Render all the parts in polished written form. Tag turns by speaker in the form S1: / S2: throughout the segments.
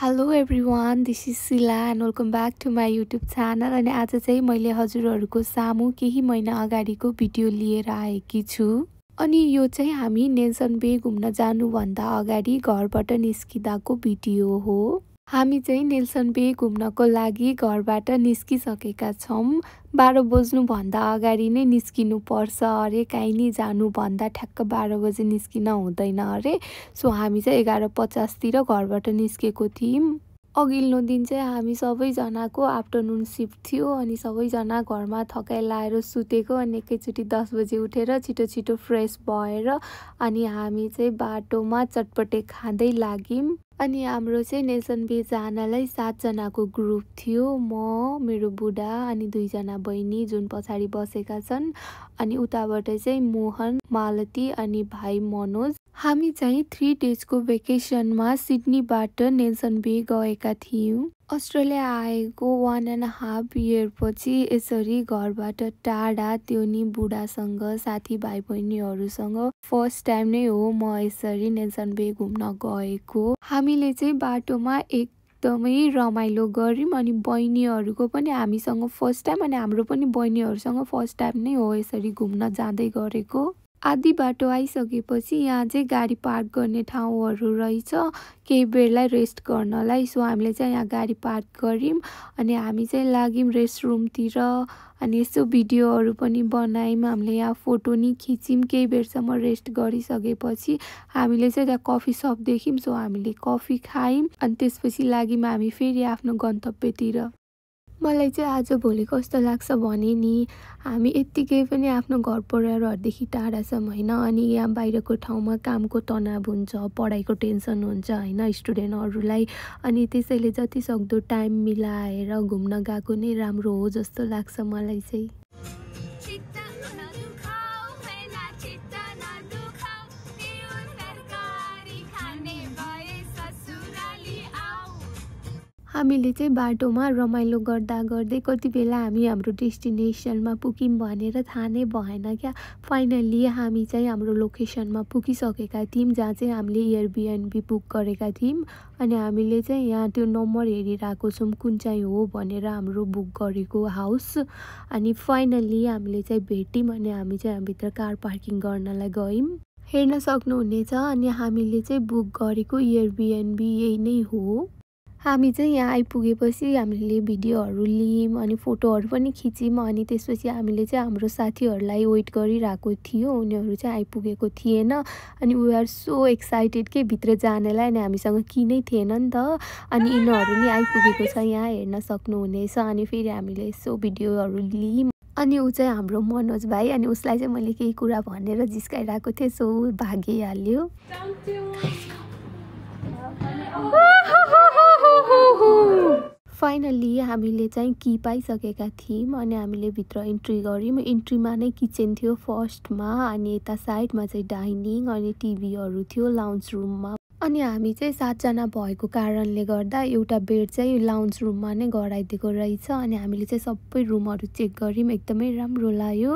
S1: Hello everyone, this is Sila and welcome back to my YouTube channel. अनि आज चाहिँ मैले हजुरहरूको सामु केही महिना अगाडिको भिडियो लिएर आएकी छु। अनि यो चाहिँ हामी नेल्सन बे घुम्न जानुभन्दा अगाडि घरबाट निस्किँदाको भिडियो हो। हामी चाहिँ नेल्सन बे घुम्नको लागि घरबाट निस्किसकेका छौँ। 12 बज्नुभन्दा अगाडि नै निस्किनु पर्छ अरे, काहीँ नि जानुभन्दा ठ्याक्क 12 बजे निस्किन हुँदैन अरे। सो हामी चाहिँ 11:50 तिर घरबाट निस्केको थियौँ। अघिल्लो दिन चाहिँ हामी सबैजनाको आफ्टरनुन सिफ्ट थियो अनि सबैजना घरमा थकाइ लाएर सुतेको। अनि एकैचोटि 10 बजे उठेर छिटो छिटो फ्रेस भएर अनि हामी चाहिँ बाटोमा चटपटे खाँदै लाग्यौँ। अनि हाम्रो चाहिँ नेल्सन बे जानलाई 7 जनाको ग्रुप थियो। म, मेरो बुढा अनि 2 जना बहिनी जुन पछाडि बसेका छन्। अनि उताबाट चाहिँ मोहन, मालती अनि भाइ मनोज। हामी चाहिँ 3 डेजको भेकेसनमा सिडनीबाट नेल्सन बे गएका थियौँ। अस्ट्रेलिया आएको 1.5 इयर पछि यसरी घरबाट टाढा, त्यो नि बुढासँग, साथीभाइ बहिनीहरूसँग फर्स्ट टाइम नै हो म यसरी नेल्सन बे घुम्न गएको। हामीले चाहिँ बाटोमा एकदमै रमाइलो गऱ्यौँ। अनि बहिनीहरूको पनि हामीसँग फर्स्ट टाइम अनि हाम्रो पनि बहिनीहरूसँग फर्स्ट टाइम नै हो यसरी घुम्न जाँदै गरेको। आधी बाटो आइसकेपछि यहाँ चाहिँ गाडी पार्क गर्ने ठाउँहरू रहेछ केही बेरलाई रेस्ट गर्नलाई। सो हामीले चाहिँ यहाँ गाडी पार्क गऱ्यौँ अनि हामी चाहिँ लाग्यौँ रेस्ट रुमतिर। अनि यसो भिडियोहरू पनि बनायौँ, हामीले यहाँ फोटो नि खिच्यौँ। केही बेरसम्म रेस्ट गरिसकेपछि हामीले चाहिँ त्यहाँ कफी सप देख्यौँ। सो हामीले कफी खायौँ अनि त्यसपछि लाग्यौँ हामी फेरि आफ्नो गन्तव्यतिर। मलाई चाहिँ आज भोलि कस्तो लाग्छ भने नि, हामी यत्तिकै पनि आफ्नो घर परिवारहरूदेखि टाढा छौँ होइन। अनि यहाँ बाहिरको ठाउँमा कामको तनाव हुन्छ, पढाइको टेन्सन हुन्छ होइन स्टुडेन्टहरूलाई। अनि त्यसैले जति सक्दो टाइम मिलाएर घुम्न गएको नै राम्रो हो जस्तो लाग्छ मलाई चाहिँ। हामीले चाहिँ बाटोमा रमाइलो गर्दा गर्दै कति बेला हामी हाम्रो डेस्टिनेसनमा पुग्यौँ भनेर थाहा नै भएन क्या। फाइनल्ली हामी चाहिँ हाम्रो लोकेसनमा पुगिसकेका थियौँ जहाँ चाहिँ हामीले एयरबिएनबी बुक गरेका थियौँ। अनि हामीले चाहिँ यहाँ त्यो नम्बर हेरिरहेको छौँ कुन चाहिँ हो भनेर हाम्रो बुक गरेको हाउस। अनि फाइनल्ली हामीले चाहिँ भेट्यौँ अनि हामी चाहिँ हामीभित्र कार पार्किङ गर्नलाई गयौँ। हेर्न सक्नुहुनेछ अनि हामीले चाहिँ बुक गरेको एयरबिएनबी यही नै हो। हामी चाहिँ यहाँ आइपुगेपछि हामीले भिडियोहरू लियौँ अनि फोटोहरू पनि खिच्यौँ। अनि त्यसपछि हामीले चाहिँ हाम्रो साथीहरूलाई वेट गरिरहेको थियो, उनीहरू चाहिँ आइपुगेको थिएन। अनि वी आर सो एक्साइटेड के भित्र जानलाई। अनि हामीसँग कि नै थिएन नि त। अनि यिनीहरू नि आइपुगेको छ यहाँ हेर्न सक्नुहुनेछ। अनि फेरि हामीले यसो भिडियोहरू लियौँ। अनि ऊ चाहिँ हाम्रो मनोज भाइ, अनि उसलाई चाहिँ मैले केही कुरा भनेर जिस्काइरहेको थिएँ, सो भागिहाल्यो। फाइनल्ली हामीले चाहिँ की पाइसकेका थियौँ अनि हामीले भित्र इन्ट्री गऱ्यौँ। इन्ट्रीमा नै किचन थियो फर्स्टमा अनि यता साइडमा चाहिँ डाइनिङ अनि टिभीहरू थियो लाउन्ज रुममा। अनि हामी चाहिँ 7 जना भएको कारणले गर्दा एउटा बेड चाहिँ लाउन्ज रुममा नै गराइदिएको रहेछ। अनि हामीले चाहिँ सबै रुमहरू चेक गऱ्यौँ, एकदमै राम्रो लाग्यो।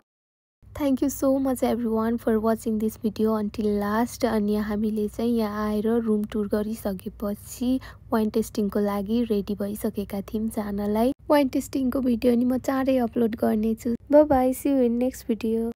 S1: Thank you so much everyone for watching this video until last. अनि हामीले चाहिँ यहाँ आएर रुम टुर गरिसकेपछि वाइन टेस्टिङको लागि रेडी भइसकेका थियौँ जानलाई। वाइन टेस्टिङको भिडियो नि म चाँडै अपलोड गर्नेछु। Bye bye, see you in next video.